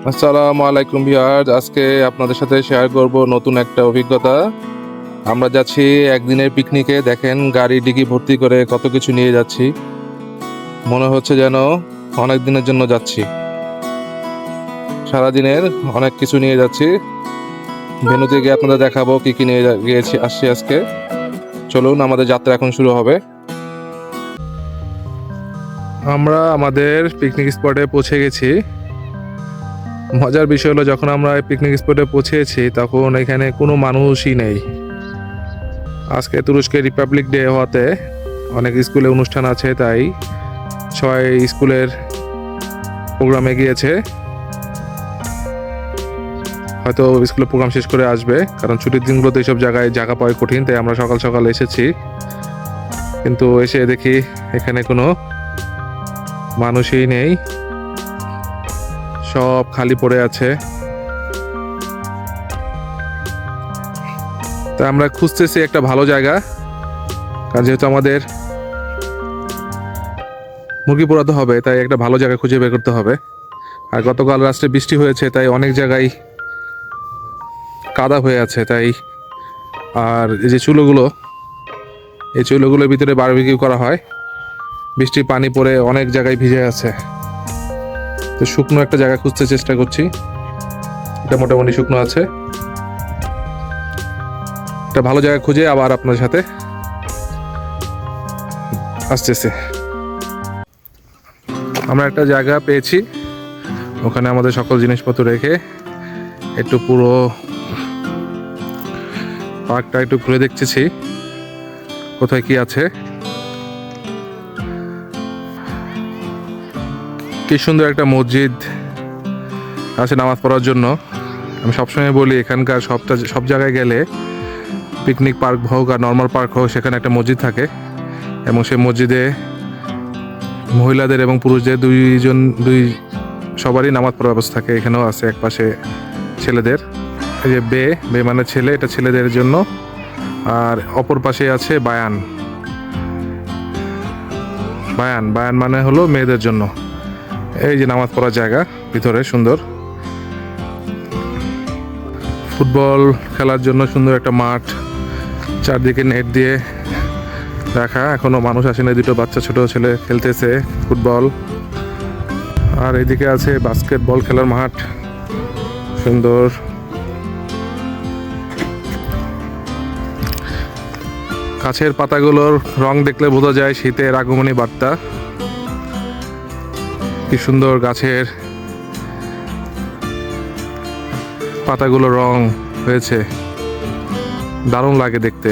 আসসালামু আলাইকুম ভিউয়ার্স, আজকে আপনাদের সাথে শেয়ার করব নতুন একটা অভিজ্ঞতা। আমরা যাচ্ছি একদিনের পিকনিকে। দেখেন গাড়ি ডিকি ভর্তি করে কত কিছু নিয়ে যাচ্ছি, মনে হচ্ছে যেন অনেক দিনের জন্য যাচ্ছি। সারাদিনের অনেক কিছু নিয়ে যাচ্ছি। ভেন্যুতে গিয়ে আপনাদের দেখাবো কি কি নিয়ে গিয়েছি আসছি আজকে। চলুন, আমাদের যাত্রা এখন শুরু হবে। আমরা আমাদের পিকনিক স্পটে পৌঁছে গেছি। মজার বিষয় হলো, যখন আমরা পিকনিক স্পটে পৌঁছেছি তখন এখানে কোনো মানুষই নেই। আজকে তুরস্কের রিপাবলিক ডে হওয়াতে অনেক স্কুলে অনুষ্ঠান আছে, তাই সবাই স্কুলের প্রোগ্রামে গিয়েছে। হয়তো স্কুলের প্রোগ্রাম শেষ করে আসবে, কারণ ছুটির দিনগুলোতে এইসব জায়গায় জায়গা পাওয়া কঠিন, তাই আমরা সকাল সকাল এসেছি। কিন্তু এসে দেখি এখানে কোনো মানুষই নেই, সব খালি পড়ে আছে। তা আমরা খুঁজতেছি একটা ভালো জায়গা, কারণ যেহেতু আমাদের মুরগি পোড়াতে হবে, তাই একটা ভালো জায়গা খুঁজে বের করতে হবে। আর গতকাল রাত্রে বৃষ্টি হয়েছে, তাই অনেক জায়গায় কাদা হয়ে আছে। তাই আর এই যে এই চুলোগুলোর ভিতরে বারবিকিউ করা হয়, বৃষ্টির পানি পড়ে অনেক জায়গায় ভিজে আছে। তো শুকনো একটা জায়গা খুঁজতে চেষ্টা করছি। এটা মোটামুটি শুকনো আছে। একটা ভালো জায়গা খুঁজে আবার আপনার সাথে আসতেছে। আমরা একটা জায়গা পেয়েছি, ওখানে আমাদের সকল জিনিসপত্র রেখে একটু পুরো পার্কটা একটু ঘুরে দেখতেছি কোথায় কি আছে। কি সুন্দর একটা মসজিদ আছে নামাজ পড়ার জন্য। আমি সবসময় বলি, এখানকার সব জায়গায় গেলে, পিকনিক পার্ক হোক আর নর্মাল পার্ক হোক, সেখানে একটা মসজিদ থাকে এবং সেই মসজিদে মহিলাদের এবং পুরুষদের দুই সবারই নামাজ পড়ার ব্যবস্থা থাকে। এখানেও আছে একপাশে ছেলেদের, এই যে বে মানে ছেলে, এটা ছেলেদের জন্য, আর অপর পাশে আছে বায়ান মানে হলো মেয়েদের জন্য। এই যে নামাজ পড়ার জায়গা, ভিতরে সুন্দর ফুটবল খেলার জন্য সুন্দর একটা মাঠ, চারদিকে নেট দিয়ে রাখা। এখনো মানুষ আসেনি, দুটো বাচ্চা ছোট ছেলে খেলতেছে ফুটবল। আর এইদিকে আছে বাস্কেটবল খেলার মাঠ, সুন্দর। গাছের পাতাগুলোর রং দেখলে বোঝা যায় শীতের আগমনী বার্তা। কি সুন্দর গাছের পাতাগুলো রং হয়েছে, দারুণ লাগে দেখতে।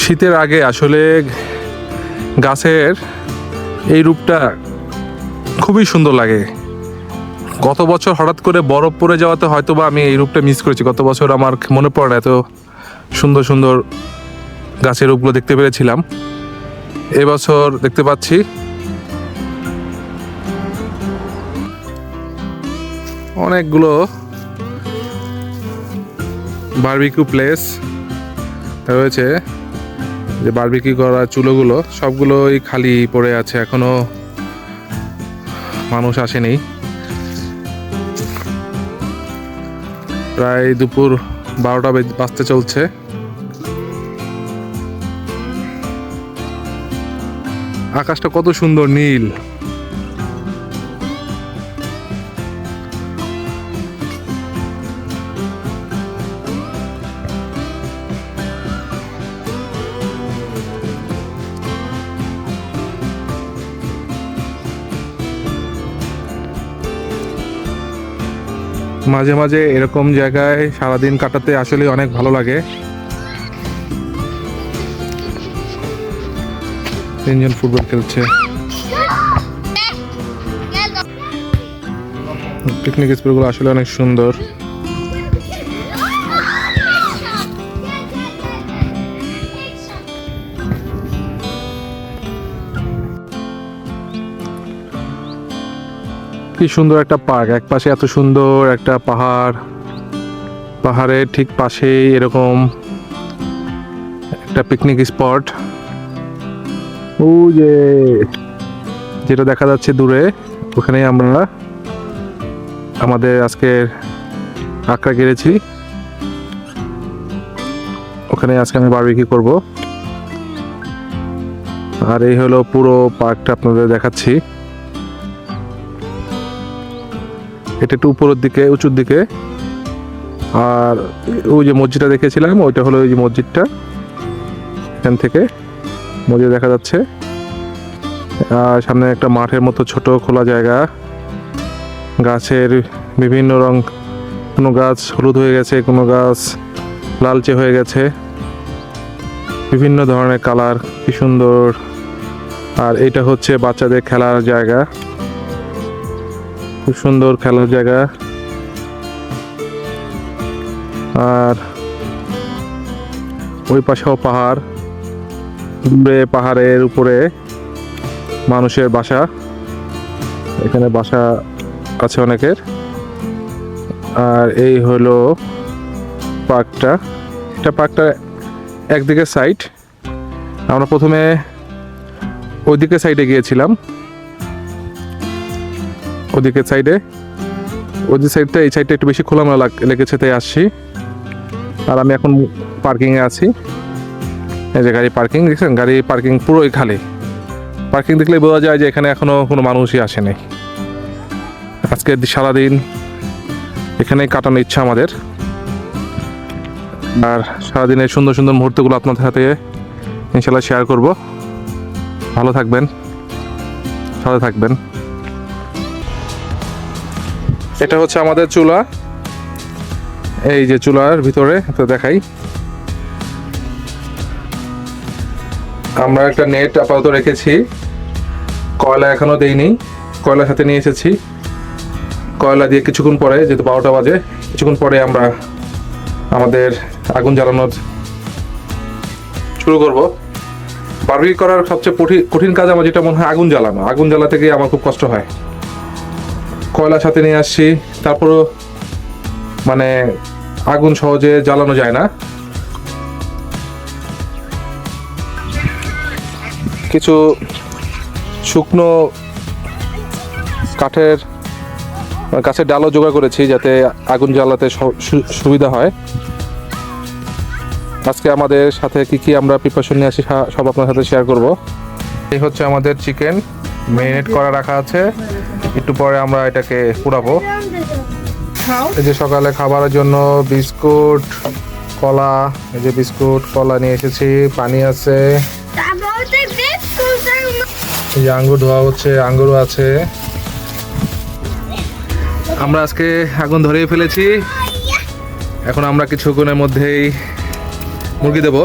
শীতের আগে আসলে গাছের এই রূপটা খুবই সুন্দর লাগে। গত বছর হঠাৎ করে বরফ পড়ে যাওয়াতে হয়তোবা আমি এই রূপটা মিস করেছি। গত বছর আমার মনে পড়ে না, এত সুন্দর সুন্দর গাছের রূপগুলো দেখতে পেরেছিলাম। এবছর দেখতে পাচ্ছি। অনেকগুলো বারবিকিউ প্লেস রয়েছে, যে বারবিকিউ করা চুলোগুলো সবগুলোই খালি পড়ে আছে, এখনো মানুষ আসেনি। প্রায় দুপুর 12টা বাজতে চলছে। আকাশটা কত সুন্দর নীল। মাঝে মাঝে এরকম জায়গায় সারাদিন কাটাতে আসলে অনেক ভালো লাগে। তিনজন ফুটবল খেলছে। পিকনিক স্পটগুলো আসলে অনেক সুন্দর। কি সুন্দর একটা পার্ক, এক পাশে এত সুন্দর একটা পাহাড়ের ঠিক পাশেই এরকম একটা পিকনিক স্পট। ও যে যেটা দেখা যাচ্ছে দূরে, ওখানেই আমরা আমাদের আজকের আঁকড়া গেড়েছি। ওখানে আজকে আমি বারবিকিউ করব। আর এই হলো পুরো পার্কটা আপনাদের দেখাচ্ছি। এটা একটু উপরের দিকে, উঁচুর দিকে। আর ওই যে মসজিদটা দেখেছিলাম, ওইটা হলো ওই যে মসজিদটা, এখান থেকে মসজিদ দেখা যাচ্ছে। আর সামনে একটা মাঠের মতো ছোট খোলা জায়গা, গাছের বিভিন্ন রং, কোনো গাছ হলুদ হয়ে গেছে, কোনো গাছ লালচে হয়ে গেছে, বিভিন্ন ধরনের কালার, কি সুন্দর। আর এটা হচ্ছে বাচ্চাদের খেলার জায়গা, খুব সুন্দর খেলার জায়গা। আর ওই পাশেও পাহাড়, দূরে পাহাড়ের উপরে মানুষের বাসা, এখানে বাসা আছে অনেকের। আর এই হলো পার্কটা। এটা পার্কটা একদিকে সাইড, আমরা প্রথমে ওইদিকে সাইডে গিয়েছিলাম, ওদিকে সাইডে, ওই সাইডটা, এই সাইডটা একটু বেশি খোলামেলা লেগেছে তাই আসছি। আর আমি এখন পার্কিংয়ে আছি। এই যে গাড়ি পার্কিং, দেখছেন গাড়ি পার্কিং পুরোই খালি। পার্কিং দেখলেই বোঝা যায় যে এখানে এখনো কোনো মানুষই আসেনি। আজকে সারাদিন এখানেই কাটানোর ইচ্ছা আমাদের। আর সারাদিনের সুন্দর সুন্দর মুহূর্তগুলো আপনাদের সাথে ইনশাল্লাহ শেয়ার করব। ভালো থাকবেন, সাথে থাকবেন। এটা হচ্ছে আমাদের চুলা, এই যে চুলার ভিতরে তো দেখাই। আমরা একটা নেট আপাতত রেখেছি, কয়লা এখনো দেইনি, কয়লার সাথে নিয়ে এসেছি। কয়লা দিয়ে কিছুক্ষণ পরে, যেহেতু 12টা বাজে, কিছুক্ষণ পরে আমরা আমাদের আগুন জ্বালানোর শুরু করব। বারবিকিউ করার সবচেয়ে কঠিন কাজ আমার যেটা মনে হয় আগুন জ্বালানো। আগুন জ্বালাতে গিয়ে আমার খুব কষ্ট হয়। কয়লার সাথে নিয়ে আসছি, তারপরও মানে আগুন সহজে জ্বালানো যায় না। কিছু শুকনো কাঠের গাছের ডালও জোগাড় করেছি যাতে আগুন জ্বালাতে সুবিধা হয়। আজকে আমাদের সাথে কি আমরা প্রিপারেশন নিয়ে আসি সব আপনার সাথে শেয়ার করব। এই হচ্ছে আমাদের চিকেন, ম্যারিনেট করা রাখা আছে, একটু পরে আমরা এটাকে পুড়াবো। এই যে সকালে খাবারের জন্য বিস্কুট, কলা, এই যে বিস্কুট কলা নিয়ে এসেছি, পানি আছে, এই যে আঙ্গুর ধোয়া হচ্ছে, আঙ্গুরও আছে। আমরা আজকে আগুন ধরিয়ে ফেলেছি। এখন আমরা কিছুক্ষণের মধ্যেই মুরগি দেব।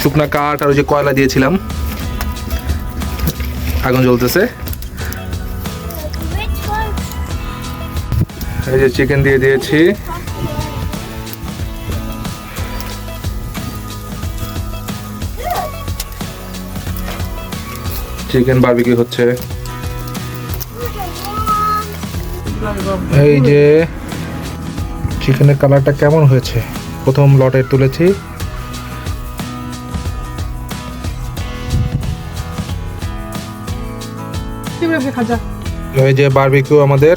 শুকনা কাঠ আর ওই যে কয়লা দিয়েছিলাম, আগুন জ্বলতেছে। এই যে চিকেন দিয়ে দিয়েছি। চিকেন বারবিকিউ হচ্ছে। এই যে চিকেনের কালারটা কেমন হয়েছে, প্রথম লটে তুলেছি। এই যে বারবিকিউ আমাদের,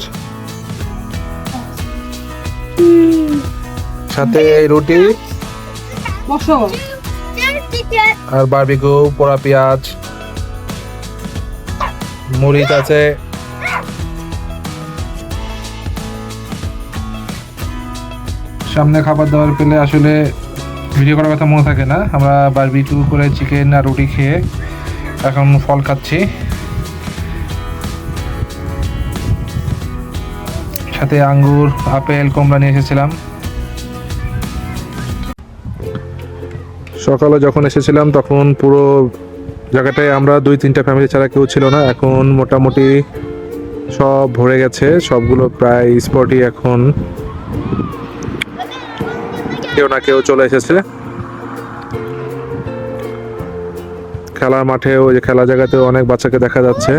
সাথে রুটি আর বারবিকিউ, পোড়া পেঁয়াজ, মরিচ আছে। সামনে খাবার দাবার পেলে আসলে ভিডিও করার কথা মনে থাকে না। আমরা বারবিকিউ করে চিকেন আর রুটি খেয়ে এখন ফল খাচ্ছি, সাথে আঙ্গুর, আপেল, কমলা নিয়ে এসেছিলাম। সকালে যখন এসেছিলাম তখন পুরো জায়গাটায় আমরা 2-3টা ফ্যামিলি ছাড়া কেউ ছিল না। এখন মোটামুটি সব ভরে গেছে, সবগুলো প্রায় স্পটই এখন কেউ না কেউ চলে এসেছে। খেলার মাঠেও, যে খেলার জায়গাতেও অনেক বাচ্চাকে দেখা যাচ্ছে।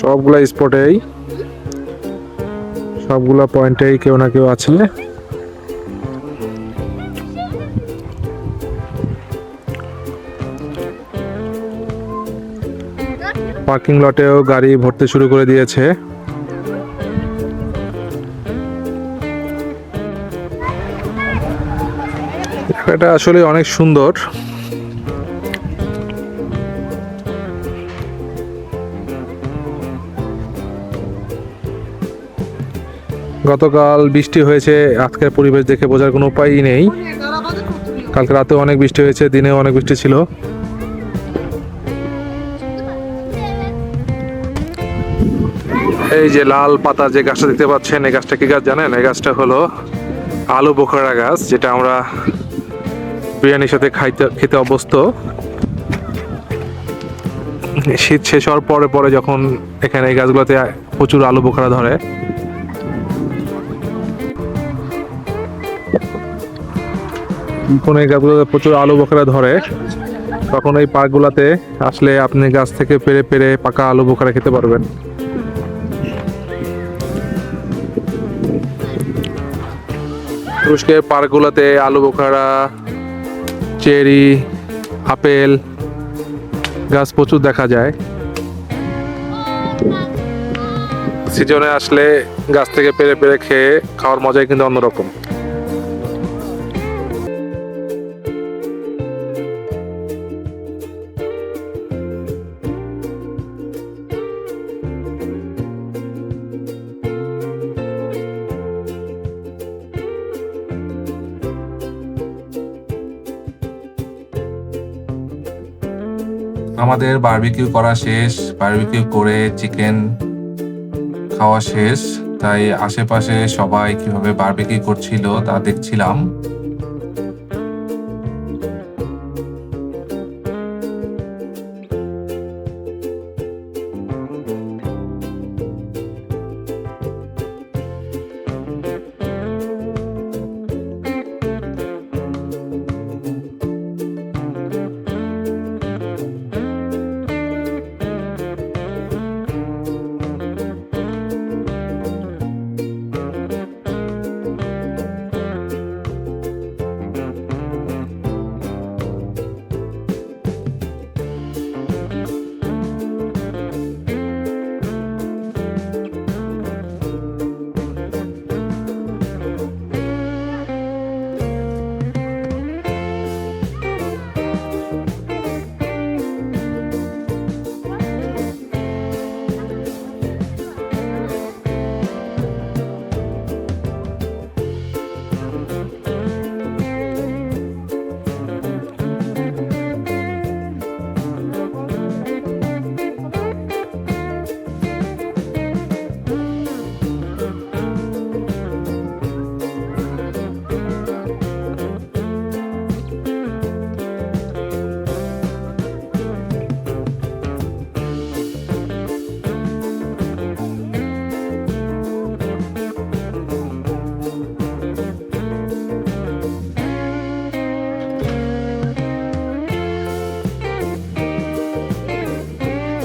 সবগুলা স্পটেই, সবগুলা পয়েন্টেই কেউ না কেউ আছে। পার্কিং লটেও গাড়ি ভরতে শুরু করে দিয়েছে। এটা আসলে অনেক সুন্দর। গতকাল বৃষ্টি হয়েছে, আজকের পরিবেশ দেখে বোঝার কোনো উপায়ই নেই। কালকে রাতে অনেক বৃষ্টি হয়েছে, দিনেও অনেক বৃষ্টি ছিল। এই যে লাল পাতা যে গাছটা দেখতে পাচ্ছেন, এই গাছটা কি গাছ জানেন? এই গাছটা হলো আলু বোখারা গাছ, যেটা আমরা বিরিয়ানির সাথে খেতে অভ্যস্ত। শীত শেষ হওয়ার পরে পরে যখন এখানে এই গাছগুলোতে প্রচুর আলু বোখারা ধরে, এই গাছগুলোতে প্রচুর আলু বোখারা ধরে, তখন এই পার্কগুলোতে আসলে আপনি গাছ থেকে পেরে পেরে পাকা আলু বোখারা খেতে পারবেন। তুরস্কের পার্কগুলোতে আলু বোখারা, চেরি, আপেল গাছ প্রচুর দেখা যায়। সিজনে আসলে গাছ থেকে পেরে পেরে খেয়ে খাওয়ার মজাই কিন্তু অন্যরকম। আমাদের বারবিকিউ করা শেষ, বারবিকিউ করে চিকেন খাওয়া শেষ, তাই আশেপাশে সবাই কিভাবে বারবিকিউ করছিল তা দেখছিলাম।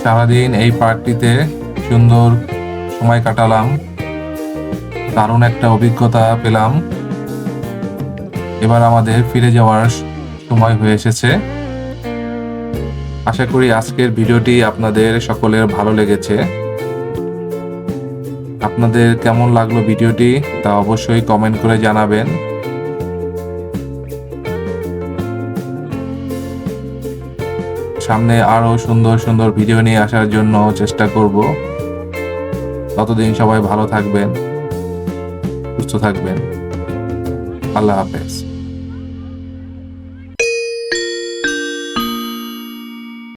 সারাদিন এই পার্কটিতে সুন্দর সময় কাটালাম, দারুণ একটা অভিজ্ঞতা পেলাম। এবার আমাদের ফিরে যাওয়ার সময় হয়ে এসেছে। আশা করি আজকের ভিডিওটি আপনাদের সকলের ভালো লেগেছে। আপনাদের কেমন লাগলো ভিডিওটি তা অবশ্যই কমেন্ট করে জানাবেন। সামনে আরো সুন্দর সুন্দর ভিডিও নিয়ে আসার জন্য চেষ্টা করব। ততদিন সবাই ভালো থাকবেন, সুস্থ থাকবেন। আল্লাহ হাফেজ।